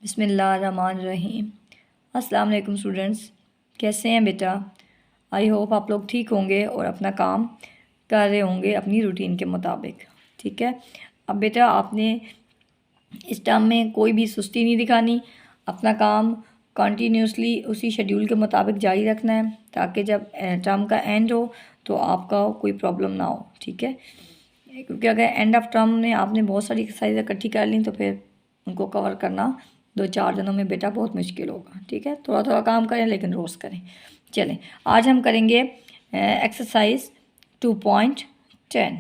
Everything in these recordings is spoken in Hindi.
बिस्मिल्लाहिर्रहमानिर्रहीम। अस्सलाम वालेकुम स्टूडेंट्स, कैसे हैं बेटा? आई होप आप लोग ठीक होंगे और अपना काम कर रहे होंगे अपनी रूटीन के मुताबिक। ठीक है, अब बेटा आपने इस टर्म में कोई भी सुस्ती नहीं दिखानी, अपना काम कंटिन्यूसली उसी शेड्यूल के मुताबिक जारी रखना है ताकि जब टर्म का एंड हो तो आपका कोई प्रॉब्लम ना हो। ठीक है, क्योंकि अगर एंड ऑफ टर्म में आपने बहुत सारी एक्सरसाइज इकट्ठी कर ली तो फिर उनको कवर करना 2-4 दिनों में बेटा बहुत मुश्किल होगा। ठीक है, थोड़ा थोड़ा काम करें लेकिन रोज़ करें। चलें, आज हम करेंगे एक्सरसाइज 2.10।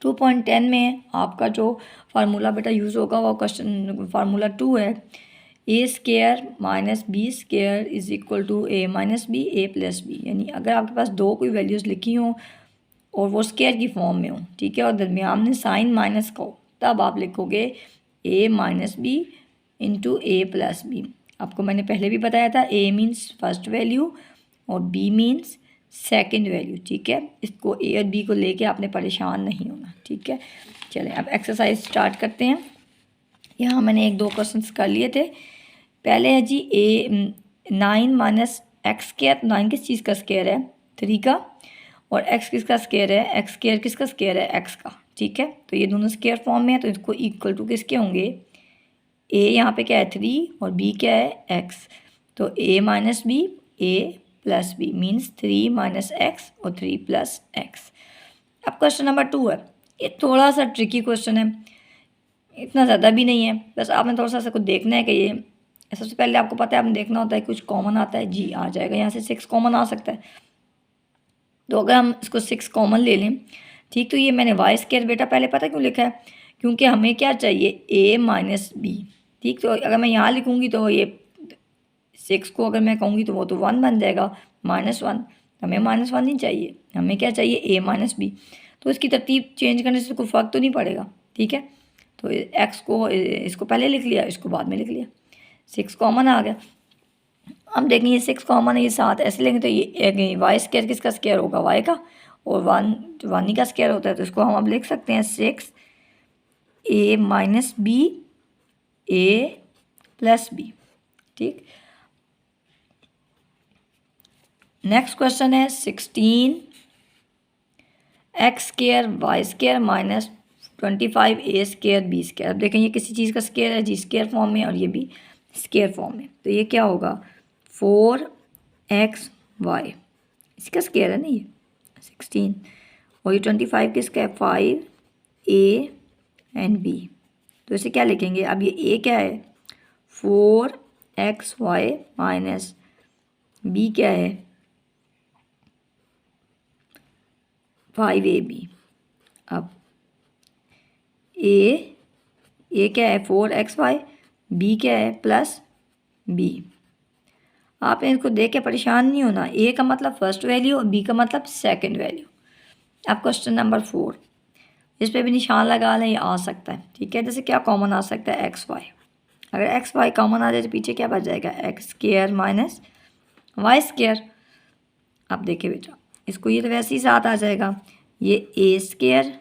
2.10 में आपका जो फार्मूला बेटा यूज़ होगा वो क्वेश्चन फार्मूला 2 है। ए square minus B square is equal to A minus B A plus B. यानी अगर आपके पास दो कोई वैल्यूज़ लिखी हों और वो स्केयर की फॉर्म में हो, ठीक है, और दरमियान में साइन माइनस का हो, तब आप लिखोगे ए माइनस बी इंटू ए प्लस बी। आपको मैंने पहले भी बताया था ए मीन्स फर्स्ट वैल्यू और बी मीन्स सेकंड वैल्यू। ठीक है, इसको ए और बी को लेके आपने परेशान नहीं होना। ठीक है, चलें अब एक्सरसाइज स्टार्ट करते हैं। यहाँ मैंने 1-2 क्वेश्चंस कर लिए थे। पहले है जी ए 9 माइनस एक्स स्केयर। 9 किस चीज़ का स्केयर है? 3 का। और x किसका स्केयर है? एक्स स्केयर किसका स्केयर है? x का। ठीक है, तो ये दोनों स्केयर फॉर्म में है तो इसको इक्वल टू किसके होंगे? a यहाँ पे क्या है 3 और b क्या है x। तो a minus b a plus b means 3 minus x और 3 प्लस एक्स। अब क्वेश्चन नंबर 2 है। ये थोड़ा सा ट्रिकी क्वेश्चन है, इतना ज़्यादा भी नहीं है, बस आपने थोड़ा सा इसको देखना है कि ये सबसे पहले आपको पता है आपने देखना होता है कुछ कॉमन आता है जी आ जाएगा, यहाँ से 6 कॉमन आ सकता है। तो अगर हम इसको 6 कॉमन ले लें, ठीक, तो ये मैंने वाई स्केयर बेटा पहले पता क्यों लिखा है? क्योंकि हमें क्या चाहिए ए माइनस बी। ठीक, तो अगर मैं यहाँ लिखूँगी तो ये 6 को अगर मैं कहूँगी तो वो तो 1 बन जाएगा, -1। हमें -1 नहीं चाहिए, हमें क्या चाहिए ए माइनस बी। तो इसकी तरतीब चेंज करने से कोई फ़र्क तो नहीं पड़ेगा। ठीक है, तो एक्स को इसको पहले लिख लिया, इसको बाद में लिख लिया, 6 कॉमन आ गया। हम देखें ये 6 कॉमन है, ये 7 ऐसे लेंगे तो ये वाई स्केयर किसका स्केयर होगा? वाई का। और 1 ही का स्केयर होता है, तो इसको हम अब लिख सकते हैं 6 a minus B A plus B. ठीक, नेक्स्ट क्वेश्चन है 16 x square y square minus 25 a square B square. अब देखें ये किसी चीज़ का स्केयर है जी, स्केयर फॉर्म में, और ये भी स्केयर फॉर्म में, तो ये क्या होगा? 4x y इसका स्केयर है ना ये 16, और ये 25 किसका है? 5a and b। तो इसे क्या लिखेंगे? अब ये a क्या है? 4xy माइनस b क्या है? 5ab। अब a क्या है? 4xy, b क्या है? Plus b। आपने इसको देख के परेशान नहीं होना, ए का मतलब फर्स्ट वैल्यू और बी का मतलब सेकंड वैल्यू। अब क्वेश्चन नंबर 4, इस पर भी निशान लगा लें, ये आ सकता है। ठीक है, जैसे क्या कॉमन आ सकता है? X y. अगर एक्स वाई कॉमन आ जाए तो पीछे क्या बच जाएगा? X square minus y square. अब देखिए बेटा, इसको ये तो वैसे ही साथ आ जाएगा, ये ए स्केयर,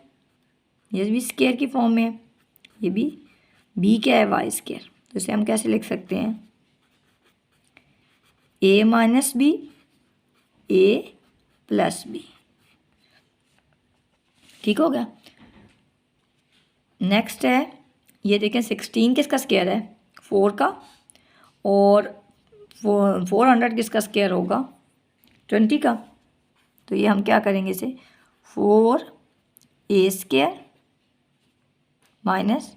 ये भी स्केयर की फॉर्म में है, ये भी बी क्या है? Y square. तो इसे हम कैसे लिख सकते हैं? A minus B A plus B. ठीक हो गया। नेक्स्ट है, ये देखें 16 किसका स्केयर है? 4 का। और 400 किसका स्केयर होगा? 20 का। तो ये हम क्या करेंगे इसे? 4a square minus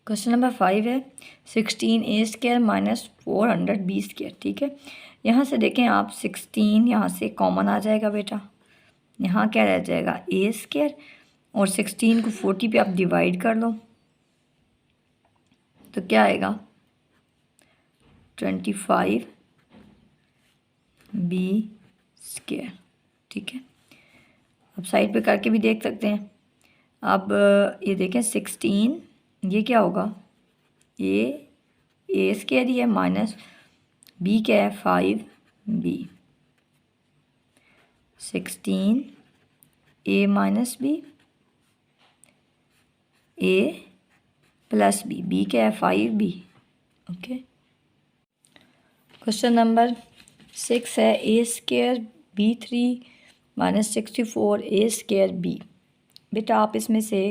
question number 5 है 16a square minus 400b square. ठीक है, यहाँ से देखें आप 16 यहाँ से कॉमन आ जाएगा बेटा, यहाँ क्या रह जाएगा? a स्केयर, और 16 को 40 पे आप डिवाइड कर लो तो क्या आएगा? 25b square. ठीक है, अब साइड पे करके भी देख सकते हैं। अब ये देखें 16, ये क्या होगा? ए स्केयर ही है माइनस बी क्या है? 5b। 16 a minus B A plus b, b क्या है 5b। ओके, क्वेश्चन नंबर 6 है ए square b3 minus 64 a square b. बेटा आप इसमें से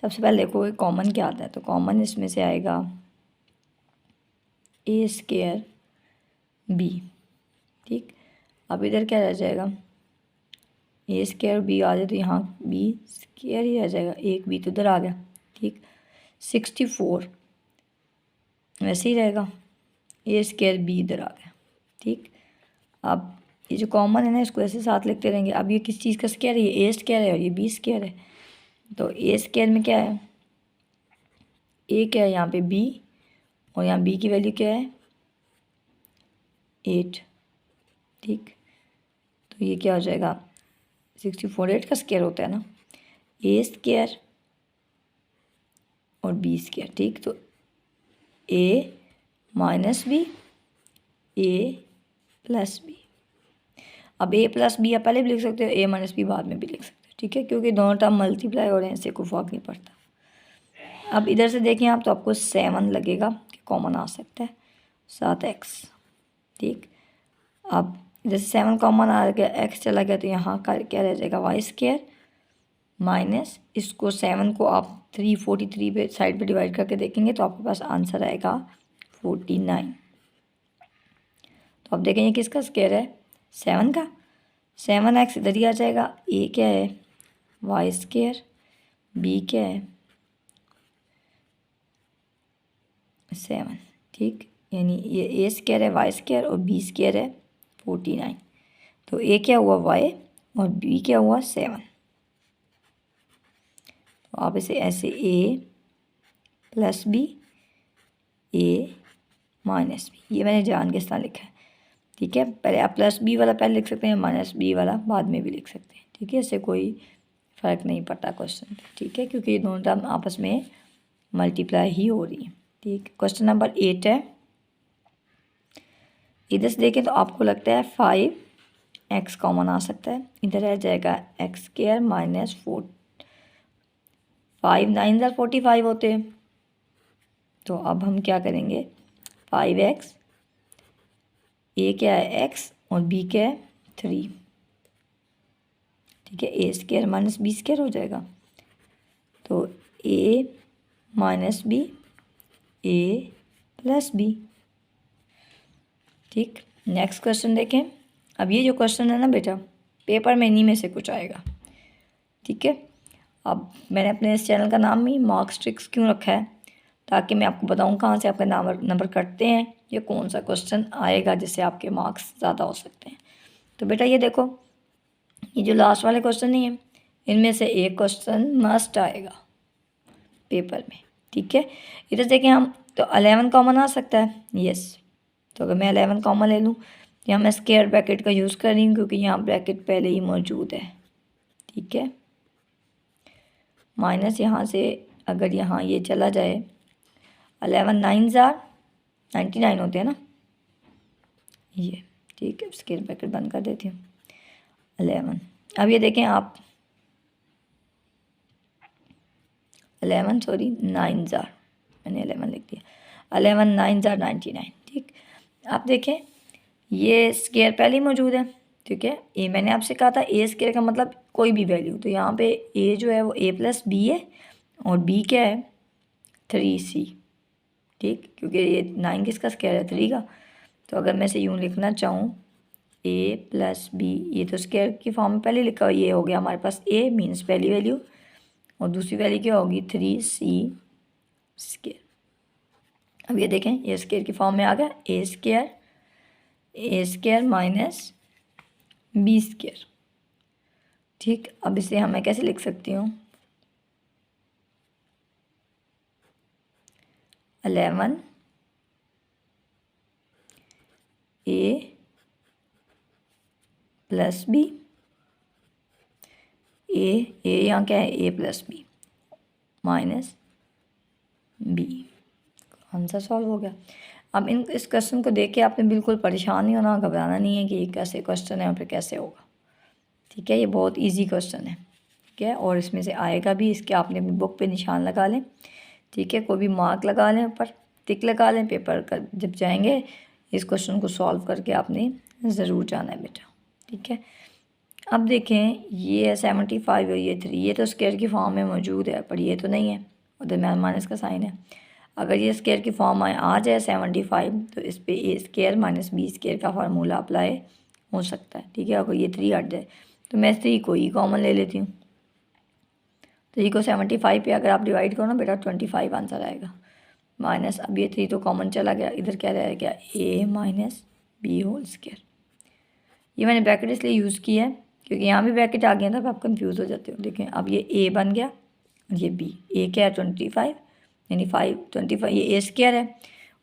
सबसे पहले देखो कॉमन क्या आता है, तो कॉमन इसमें से आएगा ए स्केयर बी। ठीक, अब इधर क्या रह जाएगा, ए स्केयर बी आ जाए तो यहाँ बी स्केयर ही रह जाएगा, एक बी तो उधर आ गया। ठीक, 64 वैसे ही रहेगा, ए स्केयर बी इधर आ गया। ठीक, अब ये जो कॉमन है ना इसको ऐसे साथ लिखते रहेंगे। अब ये किस चीज़ का स्केयर है, ये ए स्केयर है और ये बी स्केयर है। तो ए स्केयर में क्या है, ए क्या है यहाँ पे बी, और यहाँ बी की वैल्यू क्या है 8। ठीक, तो ये क्या हो जाएगा 64 8 का स्केयर होता है ना, ए स्केयर और बी स्केयर। ठीक, तो ए माइनस बी, ए प्लस बी। अब ए प्लस बी आप पहले भी लिख सकते हो, ए माइनस बी बाद में भी लिख सकते हो। ठीक है, क्योंकि दोनों टर्म मल्टीप्लाई हो रहे हैं, इससे कोई फर्क नहीं पड़ता। अब इधर से देखें आप तो आपको 7 लगेगा कि कॉमन आ सकता है, 7x। ठीक, अब इधर से 7 कॉमन आ गया, x चला गया, तो यहाँ का क्या रह जाएगा वाई स्केयर माइनस इसको 7 को आप 343 पे साइड पे डिवाइड करके देखेंगे तो आपके पास आंसर आएगा 49। तो अब देखेंगे किसका स्केयर है 7 का, 7x इधर ही आ जाएगा। ए क्या है वाई स्केयर, बी क्या है 7। ठीक, यानी ये ए स्केयर है वाई स्केयर और बी स्केयर है 49। तो ए क्या हुआ वाई और बी क्या हुआ 7। तो आप इसे ऐसे ए प्लस बी, ए माइनस बी, ये मैंने जान के इस तरह लिखा है। ठीक है, पहले आप प्लस बी वाला पहले लिख सकते हैं, माइनस बी वाला बाद में भी लिख सकते हैं। ठीक है, इससे कोई फ़र्क नहीं पड़ता क्वेश्चन पे। ठीक है, क्योंकि ये दोनों टर्म आपस में मल्टीप्लाई ही हो रही है। ठीक, क्वेश्चन नंबर 8 है, इधर से देखें तो आपको लगता है 5x कॉमन आ सकता है, इधर रह जाएगा एक्स स्केयर माइनस 4, 5 9 45 होते हैं। तो अब हम क्या करेंगे 5x, ए क्या है x और बी क्या है 3। ठीक है, ए स्केयर माइनस बी स्केयर हो जाएगा, तो ए माइनस बी, ए प्लस बी। ठीक, नेक्स्ट क्वेश्चन देखें। अब ये जो क्वेश्चन है ना बेटा पेपर में इन्हीं में से कुछ आएगा। ठीक है, अब मैंने अपने इस चैनल का नाम ही मार्क्स ट्रिक्स क्यों रखा है, ताकि मैं आपको बताऊं कहाँ से आपके नंबर कटते हैं या कौन सा क्वेश्चन आएगा जिससे आपके मार्क्स ज़्यादा हो सकते हैं। तो बेटा ये देखो, ये जो लास्ट वाले क्वेश्चन नहीं है, इनमें से एक क्वेश्चन मस्ट आएगा पेपर में। ठीक है, इधर देखें हम तो 11 कॉमन आ सकता है, यस। तो अगर मैं 11 कॉमन ले लूँ तो यहाँ मैं स्क्वायर ब्रैकेट का यूज़ कर रही हूँ क्योंकि यहाँ ब्रैकेट पहले ही मौजूद है। ठीक है, माइनस यहाँ से अगर यहाँ ये चला जाए 11 9 99 होते हैं ना ये। ठीक है, स्क्वायर ब्रैकेट बंद कर देती हूँ 11। अब ये देखें आप 11 सॉरी 9 मैंने 11 लिख दिया, 11 9 99। ठीक, आप देखें ये स्केयर पहले ही मौजूद है। ठीक है, ए मैंने आपसे कहा था ए स्केयर का मतलब कोई भी वैल्यू, तो यहाँ पे ए जो है वो ए प्लस बी है और बी क्या है 3c। ठीक, क्योंकि ये 9 किसका स्केयर है 3 का। तो अगर मैं इसे यूँ लिखना चाहूँ ए प्लस बी, ये तो स्केयर की फॉर्म में पहले लिखा हुआ, ये हो गया हमारे पास ए मीन्स पहली वैल्यू और दूसरी वैल्यू क्या होगी 3c स्केयर। अब ये देखें ये स्केयर की फॉर्म में आ गया ए स्केयर माइनस बी स्केयर। ठीक, अब इसे मैं कैसे लिख सकती हूँ 11 ए प्लस बी, ए यहाँ क्या है A plus B minus B, answer solve हो गया। अब इस क्वेश्चन को देख के आपने बिल्कुल परेशान नहीं होना, घबराना नहीं है कि ये कैसे क्वेश्चन है और फिर कैसे होगा। ठीक है, ये बहुत इजी क्वेश्चन है, ठीक है, और इसमें से आएगा भी, इसके आपने अपनी बुक पे निशान लगा लें, ठीक है, कोई भी मार्क लगा लें, ऊपर टिक लगा लें, पेपर का जब जाएंगे इस क्वेश्चन को सॉल्व करके आपने ज़रूर जाना है बेटा, ठीक है। अब देखें ये 75 और ये 3, ये तो स्क्वायर की फॉर्म में मौजूद है, पर ये तो नहीं है, और दरम्यान माइनस का साइन है। अगर ये स्क्वायर की फॉर्म में आ जाए 75, तो इस पे ए स्क्वायर माइनस बी स्क्वायर का फार्मूला अप्लाई हो सकता है, ठीक है। अगर ये 3 हट जाए तो मैं 3 को ही कॉमन ले लेती हूँ। 3 को 75 पे अगर आप डिवाइड करो ना बेटा 25 आंसर आएगा, माइनस अब ये 3 तो कॉमन चला गया, इधर क्या रहेगा ए माइनस बी होल स्क्वायर। ये मैंने ब्रैकेट इसलिए यूज़ किया है क्योंकि यहाँ भी ब्रैकेट आ गया था, अब आप कंफ्यूज हो जाते हो। देखें अब ये ए बन गया और ये बी, ए क्या है 25 यानी 25, ये ए स्क्वायर है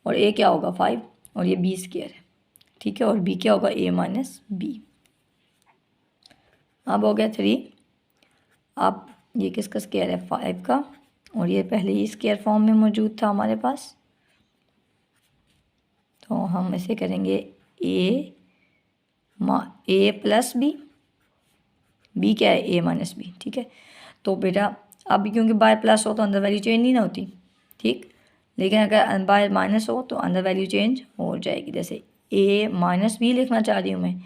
और ए क्या होगा 5 और ये बी स्क्वायर है, ठीक है, और बी क्या होगा ए माइनस बी। अब हो गया 3, अब ये किसका स्क्वायर है 5 का, और ये पहले ही स्क्वायर फॉर्म में मौजूद था हमारे पास, तो हम इसे करेंगे ए प्लस बी, बी क्या है ए माइनस बी, ठीक है। तो बेटा अब क्योंकि बाय प्लस हो तो अंदर वैल्यू चेंज नहीं ना होती, ठीक, लेकिन अगर बाय माइनस हो तो अंदर वैल्यू चेंज हो जाएगी। जैसे ए माइनस बी लिखना चाह रही हूँ मैं,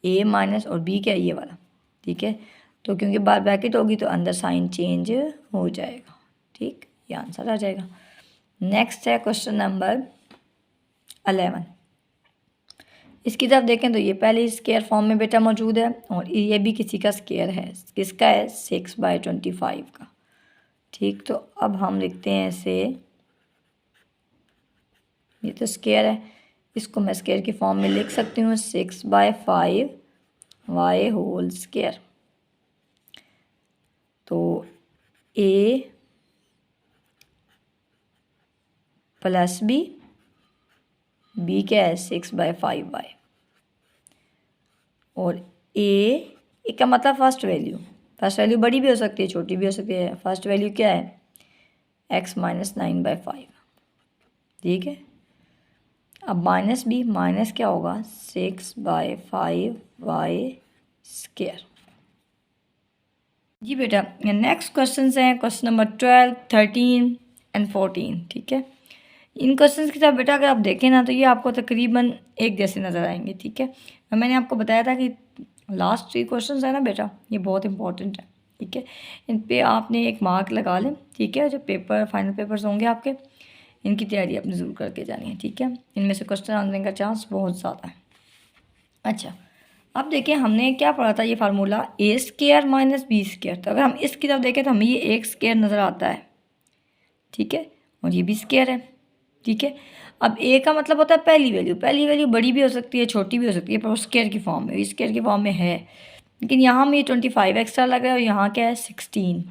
ए माइनस और बी क्या है ये वाला, ठीक है, तो क्योंकि बार ब्रैकेट होगी तो अंदर साइन चेंज हो जाएगा, ठीक, ये आंसर आ जाएगा। नेक्स्ट है क्वेश्चन नंबर 11। इसकी तरफ देखें तो ये पहले स्क्वायर फॉर्म में बेटा मौजूद है और ये भी किसी का स्क्वायर है, किसका है 6/25 का, ठीक। तो अब हम लिखते हैं इसे, ये तो स्क्वायर है, इसको मैं स्क्वायर की फॉर्म में लिख सकती हूँ 6/5 वाई होल स्क्वायर। तो ए प्लस बी, बी क्या है 6/5 वाई, और ए का मतलब फर्स्ट वैल्यू बड़ी भी हो सकती है छोटी भी हो सकती है, फर्स्ट वैल्यू क्या है x माइनस 9/5, ठीक है। अब माइनस बी, माइनस क्या होगा 6/5 वाई स्क्वायर। जी बेटा नेक्स्ट क्वेश्चन हैं क्वेश्चन नंबर 12, 13 एंड 14, ठीक है। इन क्वेश्चंस की तरफ बेटा अगर आप देखें ना तो ये आपको तकरीबन एक जैसे नज़र आएंगे, ठीक है। मैंने आपको बताया था कि लास्ट 3 क्वेश्चंस है ना बेटा ये बहुत इंपॉर्टेंट है, ठीक है, इन पे आपने एक मार्क लगा लें, ठीक है। जो पेपर फाइनल पेपर्स होंगे आपके इनकी तैयारी आपने ज़रूर करके जानी है, ठीक है, इनमें से क्वेश्चन आने का चांस बहुत ज़्यादा है। अच्छा अब देखिए हमने क्या पढ़ा था, ये फार्मूला ए स्क्वायर माइनस बी स्क्वायर, तो अगर हम इसकी तरफ देखें तो हमें ये एक स्क्वायर नज़र आता है, ठीक है, और ये भी स्क्वायर है, ठीक है। अब ए का मतलब होता है पहली वैल्यू बड़ी भी हो सकती है छोटी भी हो सकती है, पर वो स्क्वायर की फॉर्म में, स्क्वायर की फॉर्म में है, लेकिन यहाँ में ये 25 एक्स्ट्रा लग रहा है और यहाँ क्या है 16,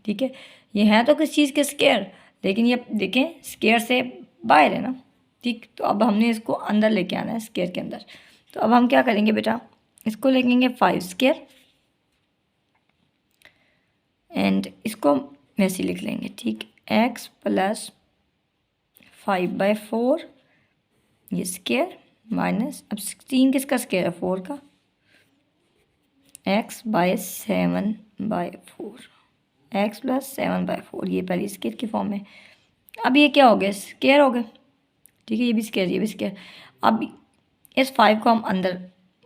ठीक है। ये है तो किस चीज़ के स्क्वायर, लेकिन ये देखें स्क्वायर से बाहर है ना, ठीक। तो अब हमने इसको अंदर लेके आना है स्क्वायर के अंदर, तो अब हम क्या करेंगे बेटा इसको लिखेंगे 5 स्क्वायर एंड इसको वैसे लिख लेंगे, ठीक, x प्लस 5/4 ये स्क्वायर माइनस, अब 16 किसका स्क्वायर है 4 का, x/7/4, x प्लस 7/4 ये पहले स्क्वायर की फॉर्म में। अब ये क्या हो गया स्क्वायर हो गया, ठीक है, ये भी स्क्वायर ये भी स्क्वायर। अब इस 5 को हम अंदर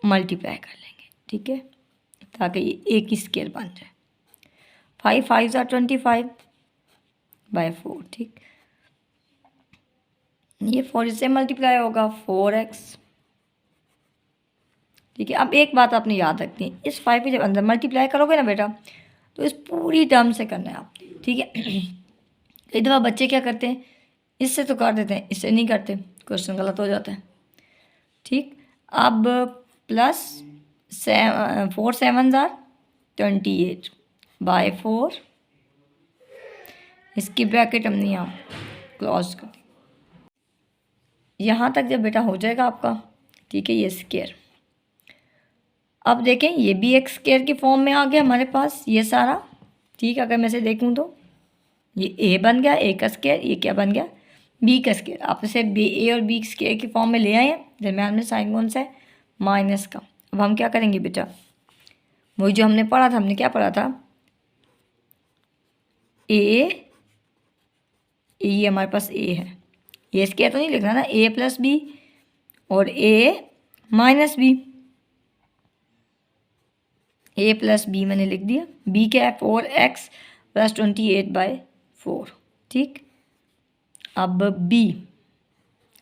मल्टीप्लाई कर लेंगे, ठीक है, ताकि ये एक ही स्क्वायर बन जाए। 5 5 are 25/4, ठीक, ये 4 से मल्टीप्लाई होगा 4x, ठीक है। अब एक बात आपने याद रखनी है, इस 5 को जब अंदर मल्टीप्लाई करोगे ना बेटा तो इस पूरी टर्म से करना है आप, ठीक है। कई दफ़ा बच्चे क्या करते हैं इससे तो कर देते हैं, इससे नहीं करते, क्वेश्चन गलत हो जाता है, ठीक। अब प्लस 4 7 are 28/4, इसकी ब्रैकेट हमने यहाँ क्लोज कर दी। यहाँ तक जब बेटा हो जाएगा आपका, ठीक है, ये स्क्वायर। अब देखें ये भी एक स्क्वायर की फॉर्म में आ गया हमारे पास ये सारा, ठीक। अगर मैं से देखूँ तो ये ए बन गया, ए का स्क्वायर, ये क्या बन गया बी का स्क्वायर। आप इसे बी ए और बी स्क्वायर की फॉर्म में ले आए हैं, दरम्यान में साइन कौन सा है माइनस का। अब हम क्या करेंगे बेटा वही जो हमने पढ़ा था, हमने क्या पढ़ा था ए, ये हमारे पास ए है, ए स्क्वायर तो नहीं लिखना ना, ए प्लस बी और ए माइनस बी, ए प्लस बी मैंने लिख दिया, बी क्या है 4x प्लस 28/4, ठीक। अब बी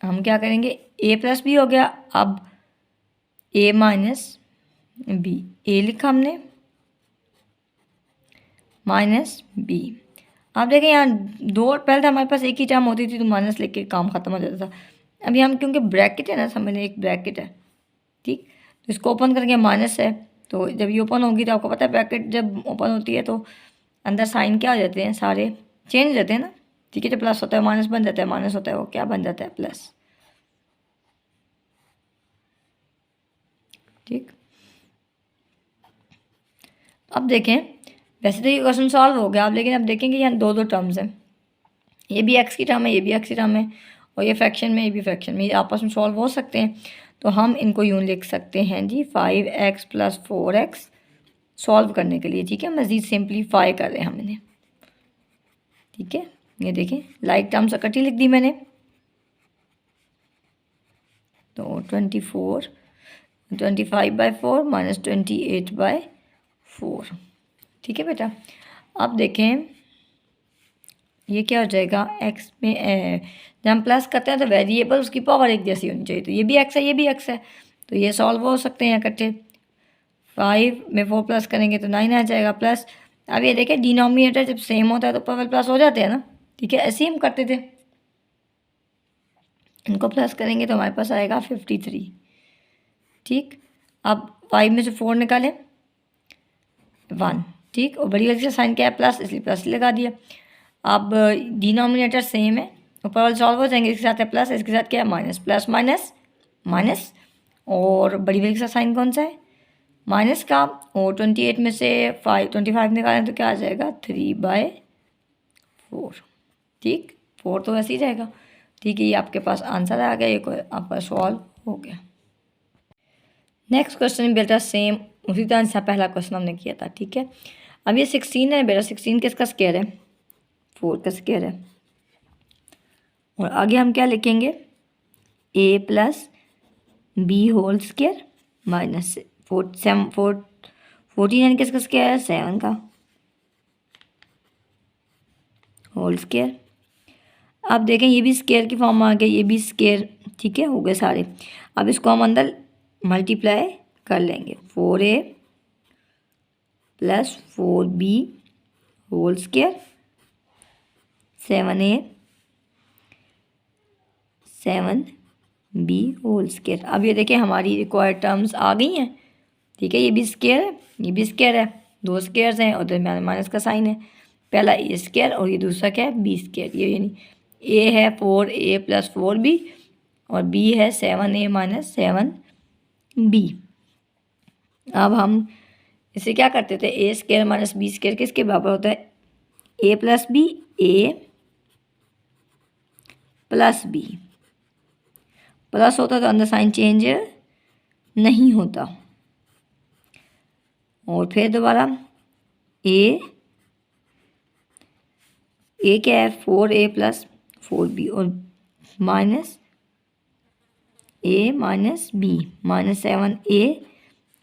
हम क्या करेंगे, ए प्लस बी हो गया, अब ए माइनस बी, ए लिखा हमने माइनस बी। आप देखें यहाँ दो, पहले तो हमारे पास एक ही टर्म होती थी तो माइनस लिख के काम ख़त्म हो जाता था। अभी हम क्योंकि ब्रैकेट है ना, समझ लें एक ब्रैकेट है, ठीक, तो इसको ओपन करके माइनस है, तो जब ये ओपन होगी तो आपको पता है ब्रैकेट जब ओपन होती है तो अंदर साइन क्या हो जाते हैं, सारे चेंज हो जाते हैं ना, ठीक है। जो प्लस होता है माइनस बन जाता है, माइनस होता है वो क्या बन जाता है, प्लस, ठीक। अब देखें, वैसे तो ये क्वेश्चन सॉल्व हो गया अब, लेकिन अब देखेंगे यहाँ दो दो टर्म्स हैं, ये भी एक्स की टर्म है, ये भी एक्स की टर्म है, और ये फ्रैक्शन में, ये भी फ्रैक्शन में, ये आपस में सॉल्व हो सकते हैं। तो हम इनको यूँ लिख सकते हैं जी 5x प्लस 4x सॉल्व करने के लिए, ठीक है, मज़ीद सिंप्लीफाई कर रहे हैं हम इन्हें, ठीक है। ये देखें लाइक टर्म्स इकट्ठी लिख दी मैंने, तो 25/4 माइनस 28/4, ठीक है बेटा। अब देखें ये क्या हो जाएगा, एक्स में जब हम प्लस करते हैं तो वेरिएबल उसकी पावर एक जैसी होनी चाहिए, तो ये भी एक्स है, ये भी एक्स है, तो ये सॉल्व हो सकते हैं इकट्ठे। 5 में 4 प्लस करेंगे तो 9 आ जाएगा प्लस। अब ये देखें डिनोमिनेटर जब सेम होता है तो पावर प्लस हो जाते हैं ना, ठीक है, ऐसे ही हम करते थे। इनको प्लस करेंगे तो हमारे पास आएगा 53, ठीक। अब 5 में से 4 निकालें 1, ठीक, और बड़ी वाली से साइन क्या है प्लस, इसलिए प्लस लगा दिया। अब डिनोमिनेटर सेम है, ऊपर वाले सॉल्व हो जाएंगे, इसके साथ है प्लस, इसके साथ क्या है माइनस, प्लस माइनस माइनस, और बड़ी वाली का साइन कौन सा है, माइनस का, और 28 में से 25 निकालें तो क्या आ जाएगा 3/4, ठीक, 4 तो वैसे ही रहेगा, ठीक है। ये आपके पास आंसर आ गया, ये आपका सॉल्व हो गया। नेक्स्ट क्वेश्चन बेटा सेम उसी तरह से पहला क्वेश्चन हमने किया था, ठीक है। अब ये 16 है बेटा, 16 किसका स्क्वायर है, 4 का स्क्वायर है, और आगे हम क्या लिखेंगे, a plus b whole square minus 14 किसका स्क्वायर है, 7 का होल स्क्वायर। अब देखें ये भी स्क्वायर की फॉर्म में आ गया, ये भी स्क्वायर, ठीक है, हो गए सारे। अब इसको हम अंदर मल्टीप्लाई कर लेंगे, 4a plus 4b whole square 7a 7b whole square. अब ये देखें हमारी रिक्वायर्ड टर्म्स आ गई हैं, ठीक है, ये भी स्क्वायर है, ये भी स्क्वायर है, दो स्क्वायर्स हैं और दरम्यान माइनस का साइन है, पहला ए स्क्वायर और ये दूसरा क्या है बी स्क्वायर। ये यानी ए है 4a प्लस 4b और बी है 7a माइनस 7b। अब हम इसे क्या करते थे, ए स्क्वायर माइनस बी स्क्वायर किसके बराबर होता है, A plus B, A plus B, plus होता तो अंदर साइन चेंज नहीं होता, और फिर दोबारा ए क्या है 4a प्लस 4b और minus a minus b minus 7a।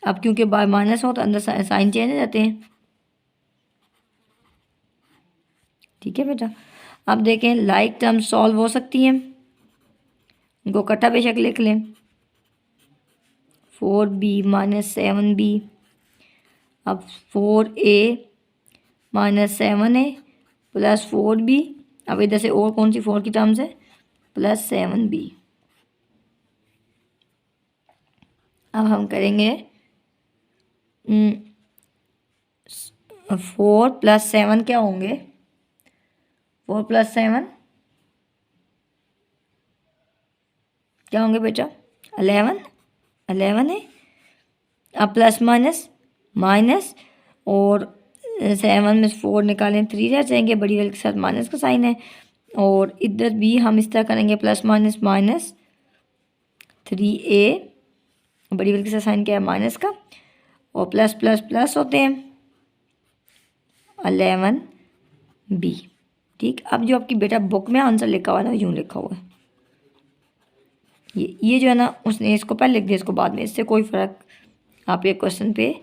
अब क्योंकि बाय माइनस हो तो अंदर साइन चेंज हो जाते हैं, ठीक है बेटा। अब देखें लाइक टर्म सॉल्व हो सकती हैं, इनको इकट्ठा बेशक लिख लें, 4b माइनस 7b, अब 4a minus 7a plus 4b, अब इधर से और कौन सी 4 की टर्म्स है, प्लस 7b। अब हम करेंगे 4 प्लस 7 क्या होंगे, 4 प्लस 7 क्या होंगे बेटा, 11 है। अब प्लस माइनस माइनस, और 7 में 4 निकालें 3 रह जाएंगे, बड़ी वाले के साथ माइनस का साइन है, और इधर भी हम इस तरह करेंगे प्लस माइनस माइनस 3a, बड़ी वाले के साथ साइन क्या है माइनस का, और प्लस प्लस प्लस होते हैं 11 बी। ठीक, अब जो आपकी बेटा बुक में आंसर लिखा हुआ है ना, यूँ लिखा हुआ है, ये जो है ना, उसने इसको पहले लिख दिया, इसको बाद में, इससे कोई फ़र्क आपके क्वेश्चन पे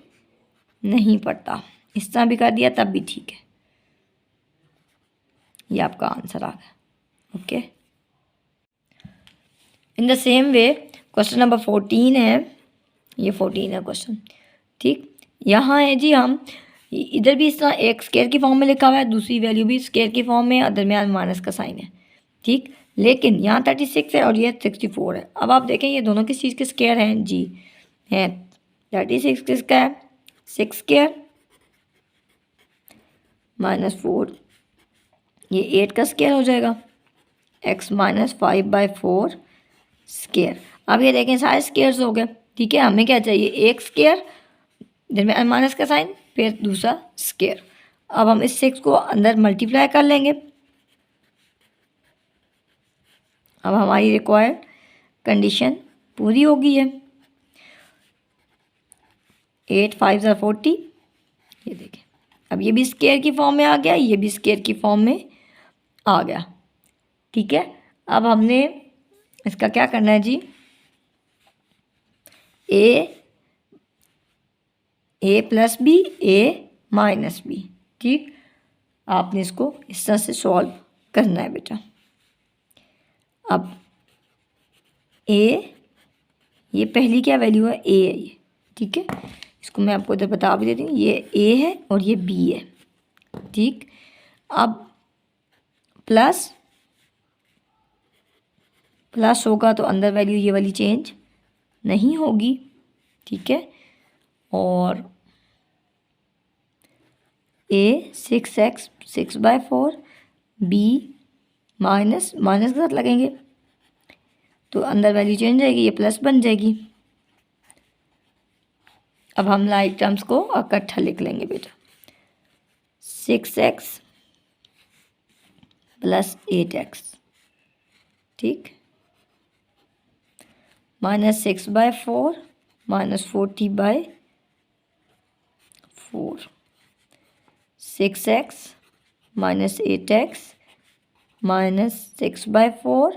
नहीं पड़ता। इस तरह भी कर दिया तब भी ठीक है। ये आपका आंसर आ गया। Okay, in the same way question number 14 है, ये 14 है क्वेश्चन। ठीक, यहाँ है जी, हम इधर भी इस तरह एक स्केयर की फॉर्म में लिखा हुआ है, दूसरी वैल्यू भी स्केयर की फॉर्म में, और दरमियान माइनस का साइन है। ठीक, लेकिन यहाँ 36 है और ये 64 है। अब आप देखें ये दोनों किस चीज़ के स्केयर हैं जी, हैं 36 किसका है, 6 स्केयर माइनस 4, ये 8 का स्केयर हो जाएगा, x माइनस 5/4 स्केयर। अब ये देखें सारे स्केयर्स हो गए। ठीक है, हमें क्या चाहिए, एक स्केयर जिनमें माइनस का साइन, फिर दूसरा स्केयर। अब हम इस 6 को अंदर मल्टीप्लाई कर लेंगे। अब हमारी रिक्वायर्ड कंडीशन पूरी हो गई है। 8 5 40, ये देखें, अब ये भी स्केयर की फॉर्म में आ गया, ये भी स्केयर की फॉर्म में आ गया। ठीक है, अब हमने इसका क्या करना है जी, ए प्लस बी, ए माइनस बी। ठीक, आपने इसको इस तरह से सॉल्व करना है बेटा। अब ये पहली क्या वैल्यू है, ए है ये। ठीक है, इसको मैं आपको इधर बता भी देती हूँ, ये ए है और ये बी है। ठीक, अब प्लस होगा तो अंदर वैल्यू ये वाली चेंज नहीं होगी। ठीक है, और ए 6x 6/4, बी माइनस के साथ लगेंगे तो अंदर वैल्यू चेंज जाएगी, ये प्लस बन जाएगी। अब हम लाइक टर्म्स को इकट्ठा लिख लेंगे बेटा, 6x प्लस 8x। ठीक, minus 6/4 minus 40/4, 6x minus 8x minus 6/4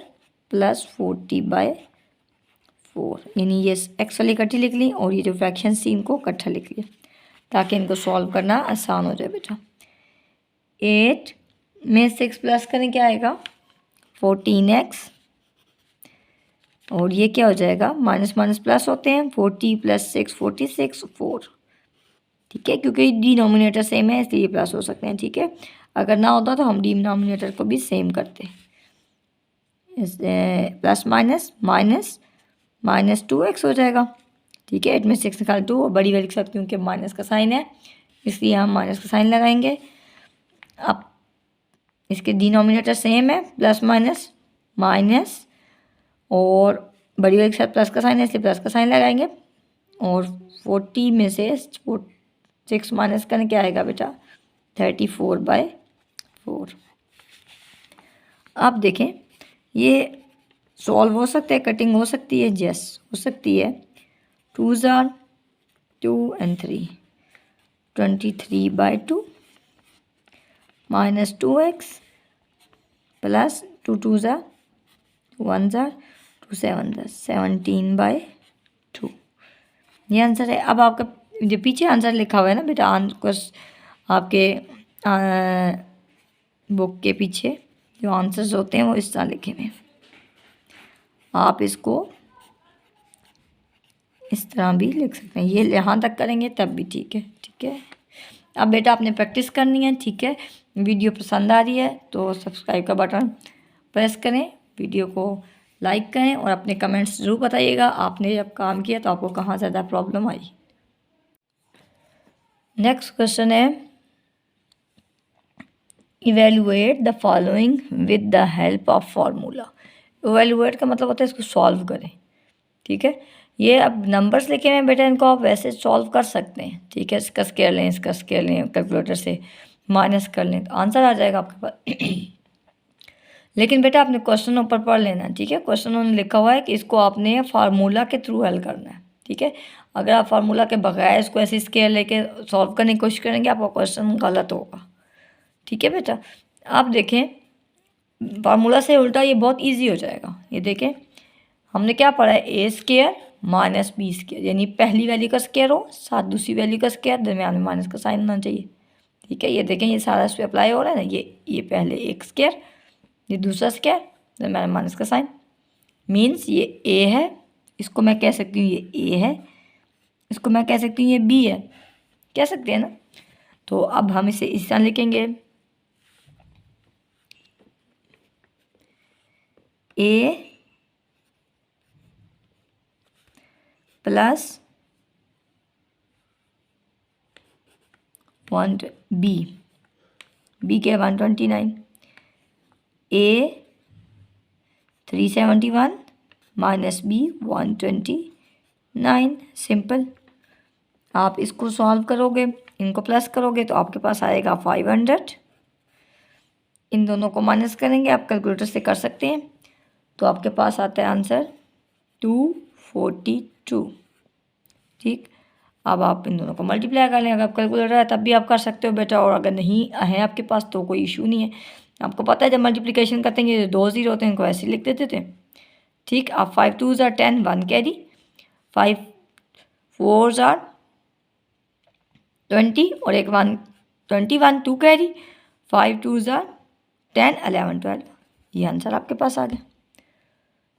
plus 40/4, यानी ये एक्स वाली इकट्ठी लिख ली और ये जो फ्रैक्शन थी इनको इकट्ठा लिख लिया ताकि इनको सॉल्व करना आसान हो जाए बेटा। 8 में 6 प्लस करें क्या आएगा, 14x, और ये क्या हो जाएगा, माइनस माइनस प्लस होते हैं, 40 प्लस 6 46 4। ठीक है, क्योंकि डिनोमिनेटर सेम है इसलिए प्लस हो सकते हैं। ठीक है, अगर ना होता तो हम डिनोमिनेटर को भी सेम करते, plus minus minus minus 2x हो जाएगा। ठीक है, 8 में 6 निकाल 2, और बड़ी वाली के साथ क्योंकि माइनस का साइन है इसलिए हम माइनस का साइन लगाएंगे। अब इसके डिनोमिनेटर सेम है, प्लस माइनस माइनस, और बड़ी वाली के साथ प्लस का साइन है इसलिए प्लस का साइन लगाएंगे, और 40 में से 6 माइनस करने क्या आएगा बेटा, 34/4। अब देखें ये सॉल्व हो सकता है, कटिंग हो सकती है, यस हो सकती है। 2 ज़ार 2 and 3, 23/2 माइनस 2x प्लस 2 ज़ार 1 ज़ार 2 7 ज़ार 17/2, ये आंसर है। अब आपका जो पीछे आंसर लिखा हुआ है ना बेटा, आपके बुक के पीछे जो आंसर्स होते हैं वो इस तरह लिखे हुए हैं, आप इसको इस तरह भी लिख सकते हैं, ये यहाँ तक करेंगे तब भी ठीक है। ठीक है, अब बेटा आपने प्रैक्टिस करनी है। ठीक है, वीडियो पसंद आ रही है तो सब्सक्राइब का बटन प्रेस करें, वीडियो को लाइक करें और अपने कमेंट्स ज़रूर बताइएगा आपने जब काम किया तो आपको कहाँ ज़्यादा प्रॉब्लम आई। नेक्स्ट क्वेश्चन है, evaluate the following with the help of formula. Evaluate का मतलब होता है इसको सॉल्व करें। ठीक है, ये अब नंबर्स लिखे हुए हैं बेटा, इनको आप वैसे सॉल्व कर सकते हैं। ठीक है, इसका स्केयर लें, इसका स्केयर लें, कैलकुलेटर से माइनस कर लें तो आंसर आ जाएगा आपके पास। लेकिन बेटा आपने क्वेश्चन ऊपर पढ़ लेना है। ठीक है, क्वेश्चन उन्होंने लिखा हुआ है कि इसको आपने फार्मूला के थ्रू हल करना है। ठीक है, अगर आप फार्मूला के बगैर इसको ऐसे स्केयर लेके सॉल्व करने की कोशिश करेंगे आपका क्वेश्चन गलत होगा। ठीक है बेटा। आप देखें फार्मूला से उल्टा ये बहुत इजी हो जाएगा। ये देखें हमने क्या पढ़ा है, ए स्केयर माइनस बी स्केयर, यानी पहली वैल्यू का स्केयर हो साथ दूसरी वैल्यू का स्केयर, दरम्यान में माइनस का साइन होना चाहिए। ठीक है, ये देखें ये सारा इस पर अप्लाई हो रहा है ना, ये पहले एक स्केयर, ये दूसरा स्केयर, दरम्यान में माइनस का साइन, मीन्स ये ए है, इसको मैं कह सकती हूँ ये ए है, इसको मैं कह सकती हूँ ये बी है, कह सकते हैं ना। तो अब हम इसे इस तरह लिखेंगे, ए प्लस बी के 129, ए 371 माइनस बी 129, सिंपल। आप इसको सॉल्व करोगे, इनको प्लस करोगे तो आपके पास आएगा 500, इन दोनों को माइनस करेंगे, आप कैलकुलेटर से कर सकते हैं, तो आपके पास आता है आंसर 242। ठीक, अब आप इन दोनों को मल्टीप्लाई कर लें, अगर आप कैलकुलेटर है तब भी आप कर सकते हो बेटा, और अगर नहीं है आपके पास तो कोई इशू नहीं है। आपको पता है जब मल्टीप्लिकेशन करते हैं जो 2 0 होते हैं इनको ऐसे लिख देते थे। ठीक, आप 5 2s are 10, 1 carry, 5 4s are 20 और एक 1 21, 2 कैरी, 5 2s are 10 11 12, ये आंसर आपके पास आ गया।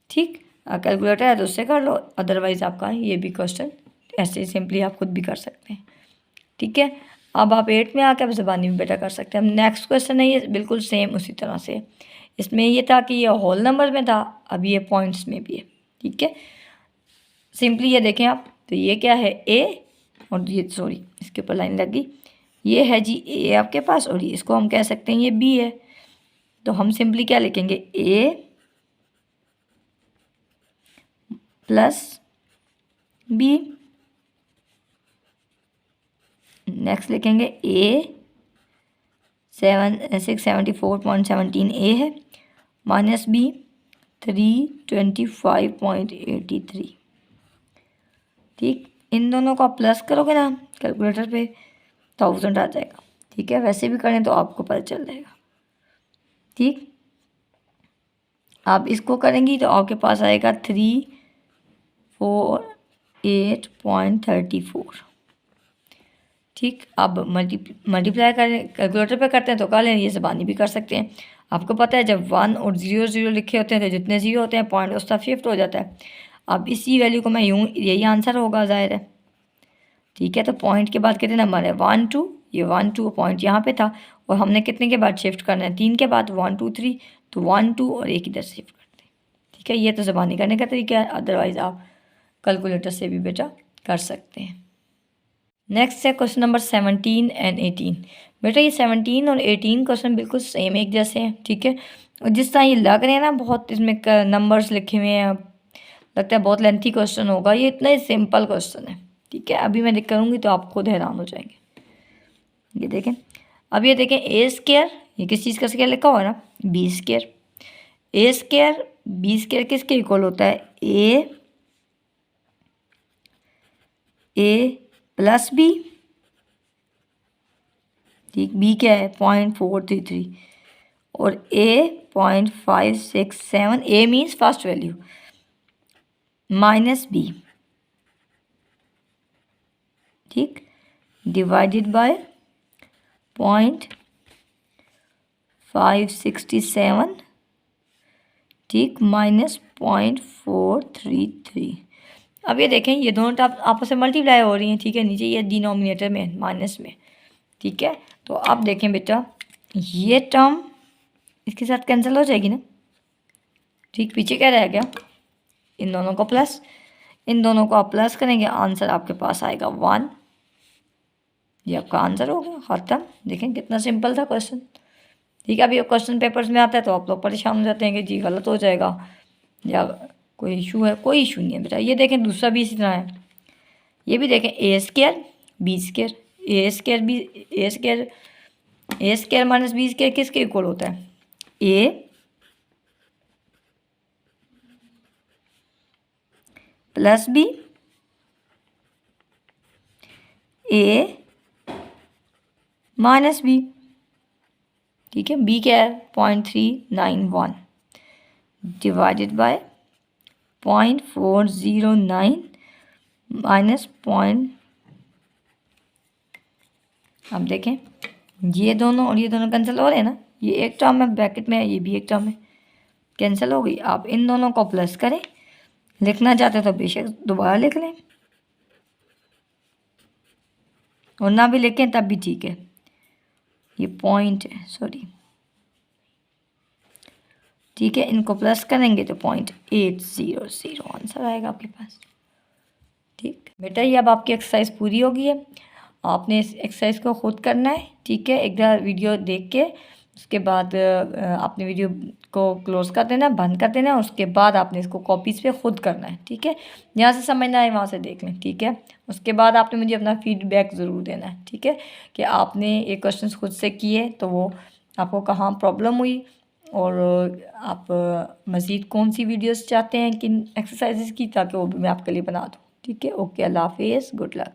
ठीक, कैलकुलेटर है तो उससे कर लो, अदरवाइज़ आपका ये भी क्वेश्चन ऐसे सिंपली आप खुद भी कर सकते हैं। ठीक है, अब आप 8 में आके आप ज़बानी में बेटा कर सकते हैं। अब नेक्स्ट क्वेश्चन है ये बिल्कुल सेम उसी तरह से, इसमें ये था कि ये होल नंबर में था, अब ये पॉइंट्स में भी है। ठीक है, सिंपली ये देखें आप, तो ये क्या है ए, और ये सॉरी इसके ऊपर लाइन लग गई, ये है जी ए आपके पास, और ये इसको हम कह सकते हैं ये बी है, तो हम सिंपली क्या लिखेंगे, ए प्लस बी, नेक्स्ट लिखेंगे ए 674.17 ए है, माइनस बी 325.83। ठीक, इन दोनों को आप प्लस करोगे ना कैलकुलेटर पे 1000 आ जाएगा। ठीक है, वैसे भी करें तो आपको पता चल जाएगा। ठीक, आप इसको करेंगी तो आपके पास आएगा 348.34। ठीक, अब मल्टीप्लाई करें कैलकुलेटर पे करते हैं तो कर लें, ये ज़बानी भी कर सकते हैं। आपको पता है जब 1 और 0 0 लिखे होते हैं तो जितने 0 होते हैं पॉइंट उसका शिफ्ट हो जाता है। अब इसी वैल्यू को मैं यूँ, यही आंसर होगा ज़ाहिर है। ठीक है, तो पॉइंट के बाद कितने नंबर है 1 2, ये 1 2 पॉइंट यहाँ पे था, और हमने कितने के बाद शिफ्ट करना है 3 के बाद 1 2 3, तो 1 2 और एक इधर शिफ्ट करते हैं। ठीक है, ये तो ज़बानी करने का तरीका है, अदरवाइज़ आप कैलकुलेटर से भी बेटा कर सकते हैं। नेक्स्ट है क्वेश्चन नंबर 17 एंड 18। बेटा ये 17 और 18 क्वेश्चन बिल्कुल सेम एक जैसे हैं। ठीक है, और जिस तरह ये लग रहे हैं ना बहुत इसमें नंबर्स लिखे हुए हैं, लगता है बहुत लेंथी क्वेश्चन होगा, ये इतना ही सिंपल क्वेश्चन है। ठीक है, अभी मैं करूँगी तो आप खुद हैरान हो जाएंगे। ये देखें, अब ये देखें ए स्केयर, ये किस चीज़ का स्केयर लिखा हुआ है ना, B square. A square B square किसके इक्वल होता है, ए प्लस बी। ठीक, बी क्या है 0.433 और A 0.567, A means first value, minus B. ठीक, डिवाइडेड बाय 0.567, ठीक, माइनस 0.433। अब ये देखें ये दोनों टर्म आपस में मल्टीप्लाई हो रही हैं। ठीक है, नीचे ये डिनोमिनेटर में माइनस में। ठीक है, तो अब देखें बेटा ये टर्म इसके साथ कैंसिल हो जाएगी ना। ठीक, पीछे क्या रह गया, इन दोनों को प्लस, इन दोनों को आप प्लस करेंगे, आंसर आपके पास आएगा 1। ये आपका आंसर हो गया, ख़त्म। देखें कितना सिंपल था क्वेश्चन। ठीक है, अभी क्वेश्चन पेपर्स में आता है तो आप लोग परेशान हो जाते हैं कि जी गलत हो जाएगा या कोई इशू है। कोई इशू नहीं है बेटा। ये देखें दूसरा भी इसी तरह है, ये भी देखें ए square B square, A square B, A square minus B square किसके इक्वल होता है, A plus B, A minus B. ठीक है। बी क्या है 0.391 डिवाइडेड बाय 0.409 माइनस पॉइंट, अब देखें ये दोनों और ये दोनों कैंसिल हो रहे हैं ना, ये एक टर्म है ब्रैकेट में है, ये भी एक टर्म है, कैंसिल हो गई। आप इन दोनों को प्लस करें, लिखना चाहते तो बेशक दोबारा लिख लें और ना भी लिखें तब भी ठीक है। ये पॉइंट है, सॉरी, ठीक है। इनको प्लस करेंगे तो 0.800 आंसर आएगा आपके पास। ठीक बेटा, ये अब आपकी एक्सरसाइज पूरी हो गई है। आपने इस एक्सरसाइज को खुद करना है, ठीक है। एक बार वीडियो देख के उसके बाद आपने वीडियो को क्लोज कर देना, बंद कर देना, उसके बाद आपने इसको कॉपीज़ पे खुद करना है, ठीक है। जहाँ से समझ ना आए वहाँ से देख लें, ठीक है। उसके बाद आपने मुझे अपना फीडबैक ज़रूर देना है, ठीक है, कि आपने ये क्वेश्चंस खुद से किए तो वो आपको कहाँ प्रॉब्लम हुई, और आप मज़ीद कौन सी वीडियोस चाहते हैं किन एक्सरसाइजेस की, ताकि वो भी मैं आपके लिए बना दूँ, ठीक है। ओके, अल्लाह हाफिज़, गुड लक।